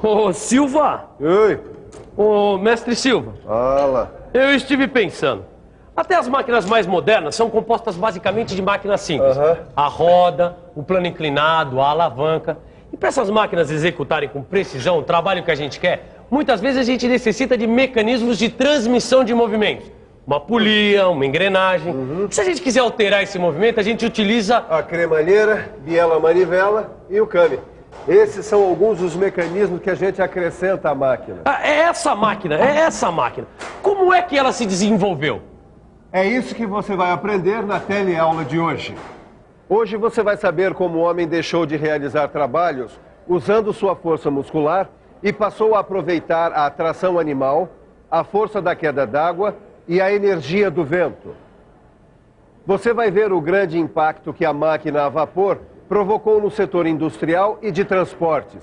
Ô, Silva! Oi! Ô, mestre Silva! Fala! Eu estive pensando. Até as máquinas mais modernas são compostas basicamente de máquinas simples. A roda, o plano inclinado, a alavanca. E para essas máquinas executarem com precisão o trabalho que a gente quer, muitas vezes a gente necessita de mecanismos de transmissão de movimentos. Uma polia, uma engrenagem. Se a gente quiser alterar esse movimento, a gente utiliza... A cremalheira, biela manivela e o câmbio. Esses são alguns dos mecanismos que a gente acrescenta à máquina. É essa máquina. Como é que ela se desenvolveu? É isso que você vai aprender na teleaula de hoje. Hoje você vai saber como o homem deixou de realizar trabalhos usando sua força muscular e passou a aproveitar a atração animal, a força da queda d'água e a energia do vento. Você vai ver o grande impacto que a máquina a vapor provocou no setor industrial e de transportes,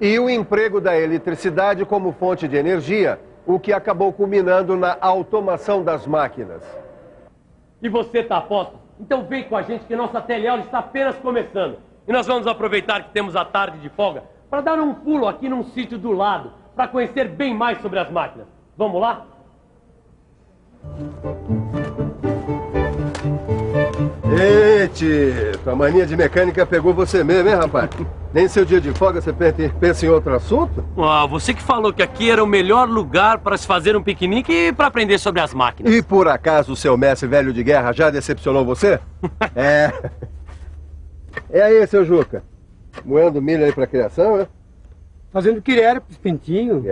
e o emprego da eletricidade como fonte de energia, o que acabou culminando na automação das máquinas. E você tá aposto? Então vem com a gente que nossa teleaula está apenas começando. E nós vamos aproveitar que temos a tarde de folga para dar um pulo aqui num sítio do lado, para conhecer bem mais sobre as máquinas. Vamos lá? Ei, Tito, a mania de mecânica pegou você mesmo, hein, rapaz? Nem seu dia de folga você pensa em outro assunto? Você que falou que aqui era o melhor lugar para se fazer um piquenique e para aprender sobre as máquinas. E por acaso o seu mestre velho de guerra já decepcionou você? É aí, seu Juca. Moendo milho aí pra criação, né? Fazendo quirera pros pintinhos.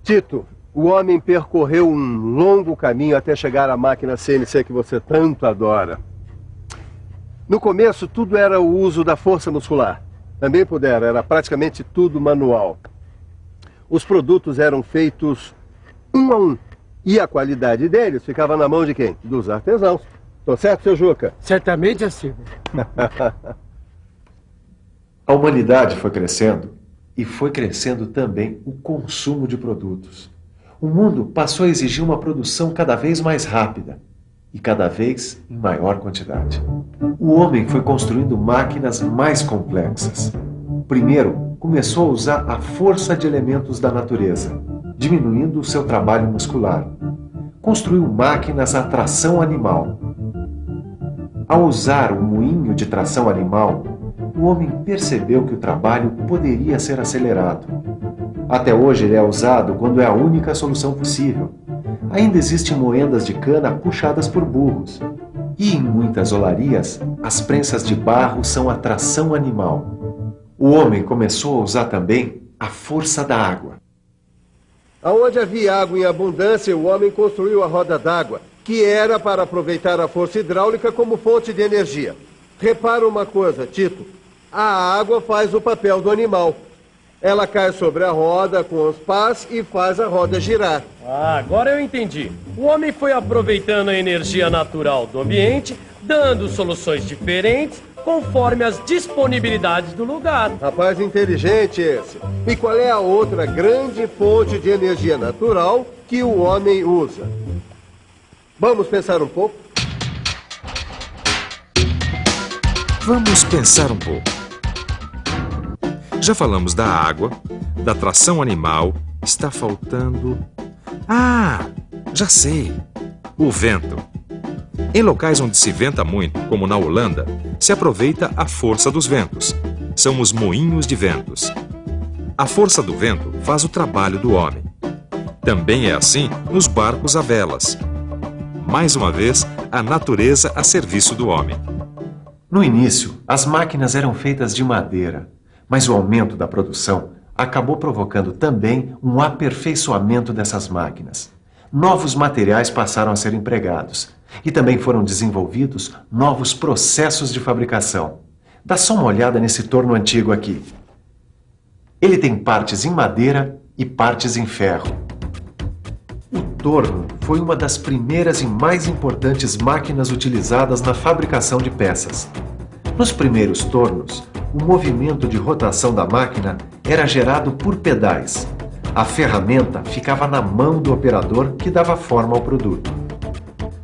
Tito, o homem percorreu um longo caminho até chegar à máquina CNC que você tanto adora. No começo, tudo era o uso da força muscular. Também era praticamente tudo manual. Os produtos eram feitos um a um. E a qualidade deles ficava na mão de quem? Dos artesãos. Tô certo, seu Juca? Certamente assim. A humanidade foi crescendo e foi crescendo também o consumo de produtos. O mundo passou a exigir uma produção cada vez mais rápida e cada vez em maior quantidade. O homem foi construindo máquinas mais complexas. Primeiro, começou a usar a força de elementos da natureza, diminuindo o seu trabalho muscular. Construiu máquinas a tração animal. Ao usar o moinho de tração animal, o homem percebeu que o trabalho poderia ser acelerado. Até hoje ele é usado quando é a única solução possível. Ainda existem moendas de cana puxadas por burros. E em muitas olarias, as prensas de barro são a tração animal. O homem começou a usar também a força da água. Aonde havia água em abundância, o homem construiu a roda d'água, que era para aproveitar a força hidráulica como fonte de energia. Repara uma coisa, Tito. A água faz o papel do animal. Ela cai sobre a roda com os pás e faz a roda girar. Agora eu entendi. O homem foi aproveitando a energia natural do ambiente, dando soluções diferentes conforme as disponibilidades do lugar. Rapaz inteligente esse. E qual é a outra grande fonte de energia natural que o homem usa? Vamos pensar um pouco? Vamos pensar um pouco. Já falamos da água, da tração animal, está faltando... já sei! O vento. Em locais onde se venta muito, como na Holanda, se aproveita a força dos ventos. São os moinhos de ventos. A força do vento faz o trabalho do homem. Também é assim nos barcos a velas. Mais uma vez, a natureza a serviço do homem. No início, as máquinas eram feitas de madeira, mas o aumento da produção acabou provocando também um aperfeiçoamento dessas máquinas. Novos materiais passaram a ser empregados e também foram desenvolvidos novos processos de fabricação. Dá só uma olhada nesse torno antigo aqui. Ele tem partes em madeira e partes em ferro. O torno foi uma das primeiras e mais importantes máquinas utilizadas na fabricação de peças. Nos primeiros tornos, o movimento de rotação da máquina era gerado por pedais. A ferramenta ficava na mão do operador que dava forma ao produto.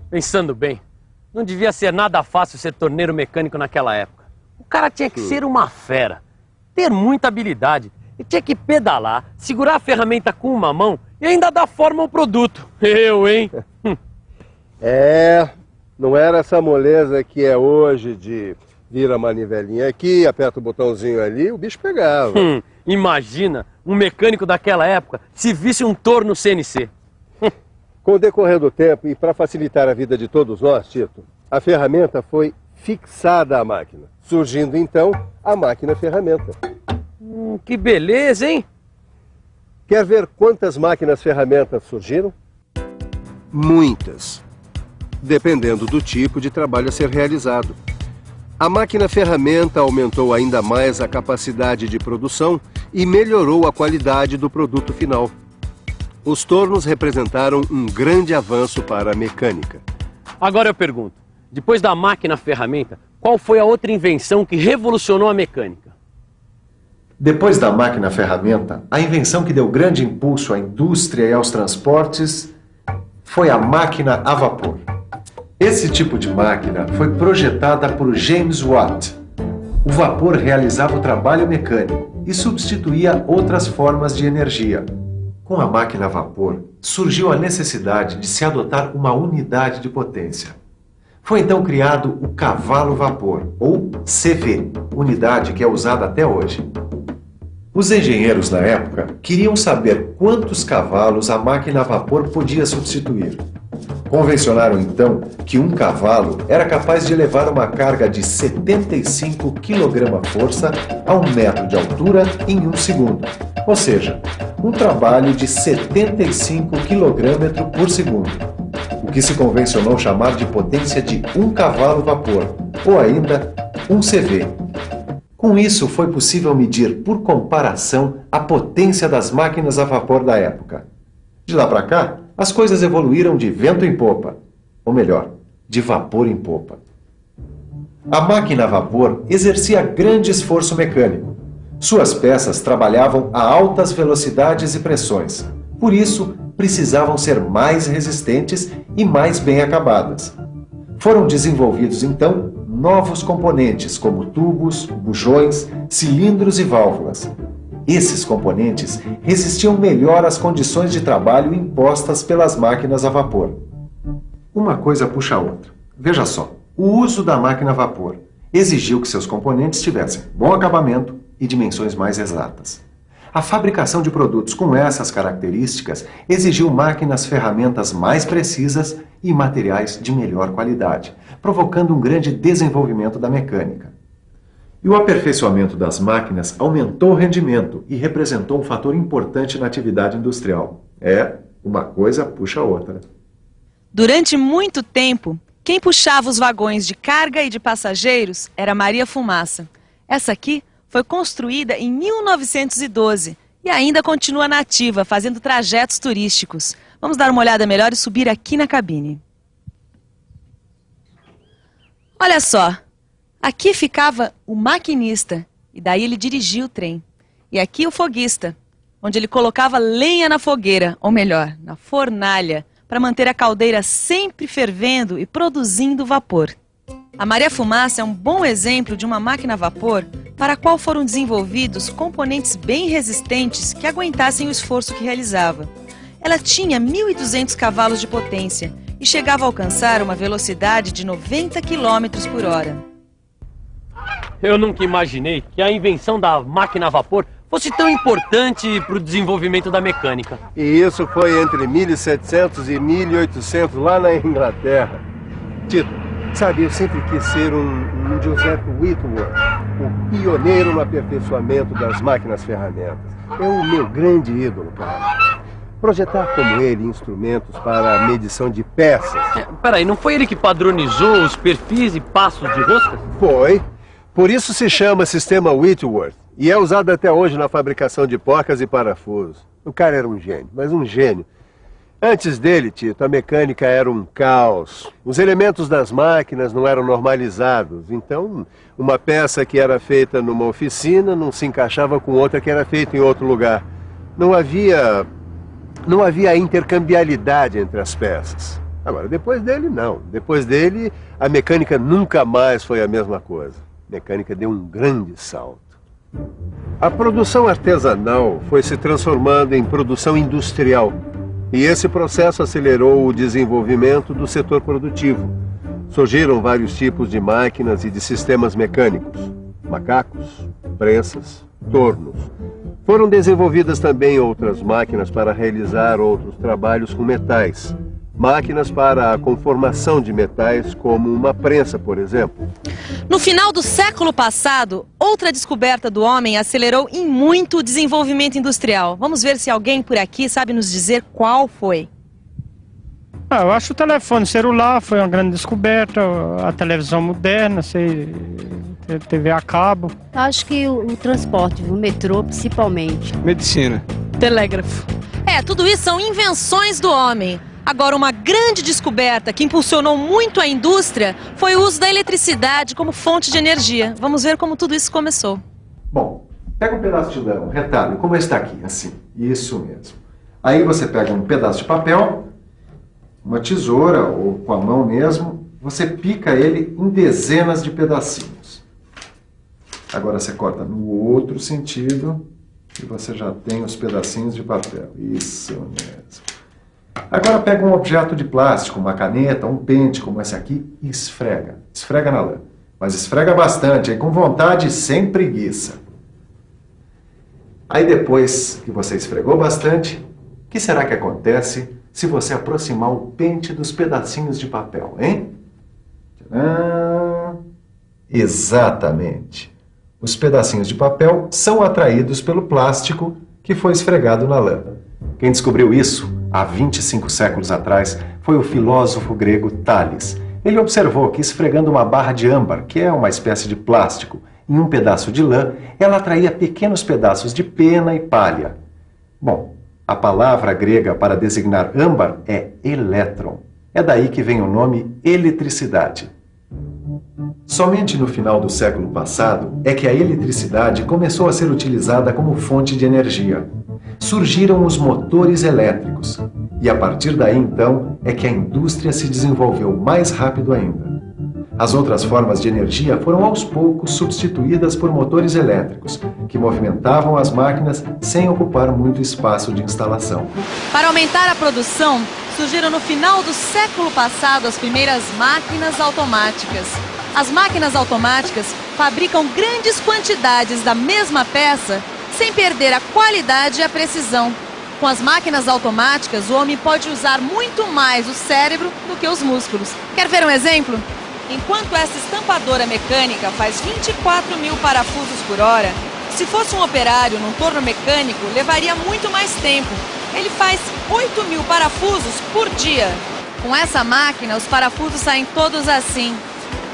Pensando bem, não devia ser nada fácil ser torneiro mecânico naquela época. O cara tinha que ser uma fera. ter muita habilidade. E tinha que pedalar, segurar a ferramenta com uma mão e ainda dar forma ao produto. Eu, hein? Não era essa moleza que é hoje de vira a manivelinha aqui, aperta o botãozinho ali, o bicho pegava. Imagina um mecânico daquela época se visse um torno CNC. Com o decorrer do tempo e para facilitar a vida de todos nós, Tito, a ferramenta foi fixada à máquina, surgindo então a máquina-ferramenta. Que beleza, hein? Quer ver quantas máquinas-ferramentas surgiram? Muitas, dependendo do tipo de trabalho a ser realizado. A máquina-ferramenta aumentou ainda mais a capacidade de produção e melhorou a qualidade do produto final. Os tornos representaram um grande avanço para a mecânica. Agora eu pergunto, depois da máquina-ferramenta, qual foi a outra invenção que revolucionou a mecânica? Depois da máquina-ferramenta, a invenção que deu grande impulso à indústria e aos transportes foi a máquina a vapor. Esse tipo de máquina foi projetada por James Watt. O vapor realizava o trabalho mecânico e substituía outras formas de energia. Com a máquina a vapor, surgiu a necessidade de se adotar uma unidade de potência. Foi então criado o cavalo-vapor, ou CV, unidade que é usada até hoje. Os engenheiros na época queriam saber quantos cavalos a máquina a vapor podia substituir. Convencionaram então que um cavalo era capaz de levar uma carga de 75 kg-força a 1 metro de altura em 1 segundo. Ou seja, um trabalho de 75 kg por segundo, o que se convencionou chamar de potência de 1 cavalo-vapor, ou ainda 1 CV. Com isso, foi possível medir, por comparação, a potência das máquinas a vapor da época. De lá para cá, as coisas evoluíram de vento em popa, ou melhor, de vapor em popa. A máquina a vapor exercia grande esforço mecânico. Suas peças trabalhavam a altas velocidades e pressões. Por isso, precisavam ser mais resistentes e mais bem acabadas. Foram desenvolvidos, então, novos componentes, como tubos, bujões, cilindros e válvulas. Esses componentes resistiam melhor às condições de trabalho impostas pelas máquinas a vapor. Uma coisa puxa a outra. Veja só, o uso da máquina a vapor exigiu que seus componentes tivessem bom acabamento e dimensões mais exatas. A fabricação de produtos com essas características exigiu máquinas-ferramentas mais precisas e materiais de melhor qualidade, provocando um grande desenvolvimento da mecânica. E o aperfeiçoamento das máquinas aumentou o rendimento e representou um fator importante na atividade industrial. Uma coisa puxa a outra. Durante muito tempo, quem puxava os vagões de carga e de passageiros era Maria Fumaça. Essa aqui foi construída em 1912 e ainda continua nativa, fazendo trajetos turísticos. Vamos dar uma olhada melhor e subir aqui na cabine. Olha só, aqui ficava o maquinista e daí ele dirigia o trem. E aqui o foguista, onde ele colocava lenha na fogueira, ou melhor, na fornalha, para manter a caldeira sempre fervendo e produzindo vapor. A Maria Fumaça é um bom exemplo de uma máquina a vapor para a qual foram desenvolvidos componentes bem resistentes que aguentassem o esforço que realizava. Ela tinha 1.200 cavalos de potência e chegava a alcançar uma velocidade de 90 km por hora. Eu nunca imaginei que a invenção da máquina a vapor fosse tão importante para o desenvolvimento da mecânica. E isso foi entre 1700 e 1800 lá na Inglaterra. Tito, sabe, eu sempre quis ser um Joseph Whitworth, o pioneiro no aperfeiçoamento das máquinas-ferramentas. É o meu grande ídolo, cara. Projetar como ele instrumentos para a medição de peças. Peraí, não foi ele que padronizou os perfis e passos de roscas? Foi. Por isso se chama sistema Whitworth. E é usado até hoje na fabricação de porcas e parafusos. O cara era um gênio, mas um gênio. Antes dele, Tito, a mecânica era um caos. Os elementos das máquinas não eram normalizados. Então, uma peça que era feita numa oficina não se encaixava com outra que era feita em outro lugar. Não havia intercambiabilidade entre as peças. Agora, depois dele, não. Depois dele, a mecânica nunca mais foi a mesma coisa. A mecânica deu um grande salto. A produção artesanal foi se transformando em produção industrial. E esse processo acelerou o desenvolvimento do setor produtivo. Surgiram vários tipos de máquinas e de sistemas mecânicos. Macacos, prensas, tornos. Foram desenvolvidas também outras máquinas para realizar outros trabalhos com metais. Máquinas para a conformação de metais, como uma prensa, por exemplo. No final do século passado, outra descoberta do homem acelerou em muito o desenvolvimento industrial. Vamos ver se alguém por aqui sabe nos dizer qual foi. Eu acho o telefone celular foi uma grande descoberta, a televisão moderna, TV a cabo. Acho que o transporte, o metrô principalmente. Medicina. Telégrafo. Tudo isso são invenções do homem. Agora, uma grande descoberta que impulsionou muito a indústria foi o uso da eletricidade como fonte de energia. Vamos ver como tudo isso começou. Bom, pega um pedaço de lã, um retalho, como está aqui, assim. Isso mesmo. Aí você pega um pedaço de papel, uma tesoura ou com a mão mesmo, você pica ele em dezenas de pedacinhos. Agora você corta no outro sentido e você já tem os pedacinhos de papel. Isso mesmo. Agora pega um objeto de plástico, uma caneta, um pente como esse aqui e esfrega. Esfrega na lã. Mas esfrega bastante, aí com vontade e sem preguiça. Aí depois que você esfregou bastante, o que será que acontece se você aproximar o pente dos pedacinhos de papel, hein? Tcharam! Exatamente. Os pedacinhos de papel são atraídos pelo plástico que foi esfregado na lã. Quem descobriu isso, há 25 séculos atrás, foi o filósofo grego Tales. Ele observou que esfregando uma barra de âmbar, que é uma espécie de plástico, em um pedaço de lã, ela atraía pequenos pedaços de pena e palha. Bom, a palavra grega para designar âmbar é elétron. É daí que vem o nome eletricidade. Somente no final do século passado é que a eletricidade começou a ser utilizada como fonte de energia. Surgiram os motores elétricos. E a partir daí, então, é que a indústria se desenvolveu mais rápido ainda. As outras formas de energia foram aos poucos substituídas por motores elétricos, que movimentavam as máquinas sem ocupar muito espaço de instalação. Para aumentar a produção, surgiram no final do século passado as primeiras máquinas automáticas. As máquinas automáticas fabricam grandes quantidades da mesma peça sem perder a qualidade e a precisão. Com as máquinas automáticas, o homem pode usar muito mais o cérebro do que os músculos. Quer ver um exemplo? Enquanto essa estampadora mecânica faz 24 mil parafusos por hora, se fosse um operário num torno mecânico, levaria muito mais tempo. Ele faz 8 mil parafusos por dia. Com essa máquina, os parafusos saem todos assim,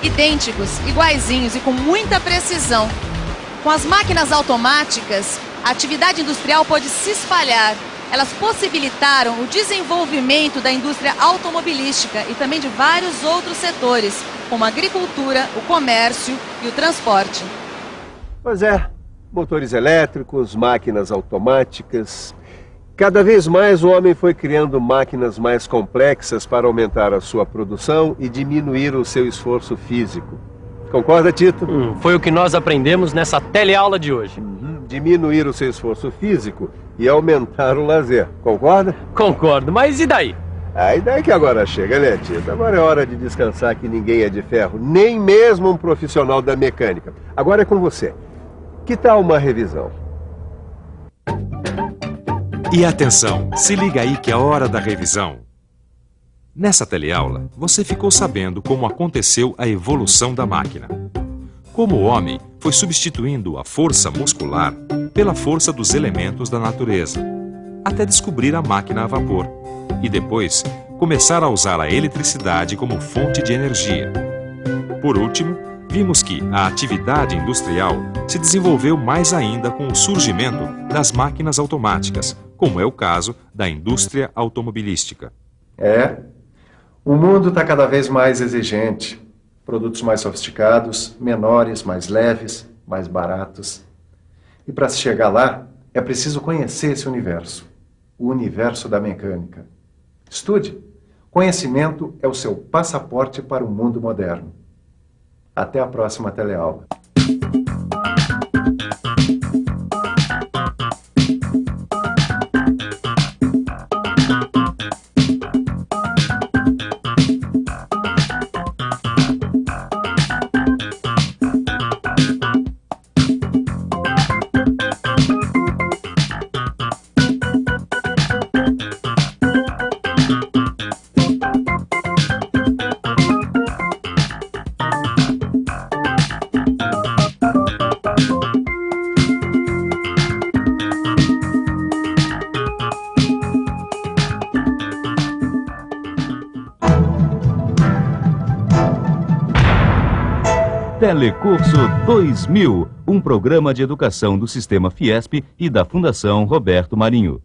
idênticos, iguaizinhos e com muita precisão. Com as máquinas automáticas, a atividade industrial pode se espalhar. Elas possibilitaram o desenvolvimento da indústria automobilística e também de vários outros setores, como a agricultura, o comércio e o transporte. Pois é, motores elétricos, máquinas automáticas. Cada vez mais o homem foi criando máquinas mais complexas para aumentar a sua produção e diminuir o seu esforço físico. Concorda, Tito? Foi o que nós aprendemos nessa teleaula de hoje. Diminuir o seu esforço físico e aumentar o lazer. Concorda? Concordo, mas e daí? E daí que agora chega, né, Tito? Agora é hora de descansar, que ninguém é de ferro, nem mesmo um profissional da mecânica. Agora é com você. Que tal uma revisão? E atenção, se liga aí que é a hora da revisão. Nessa teleaula, você ficou sabendo como aconteceu a evolução da máquina. Como o homem foi substituindo a força muscular pela força dos elementos da natureza, até descobrir a máquina a vapor, e depois começar a usar a eletricidade como fonte de energia. Por último, vimos que a atividade industrial se desenvolveu mais ainda com o surgimento das máquinas automáticas, como é o caso da indústria automobilística. O mundo está cada vez mais exigente. Produtos mais sofisticados, menores, mais leves, mais baratos. E para se chegar lá, é preciso conhecer esse universo. O universo da mecânica. Estude. Conhecimento é o seu passaporte para o mundo moderno. Até a próxima teleaula. Telecurso 2000, um programa de educação do Sistema Fiesp e da Fundação Roberto Marinho.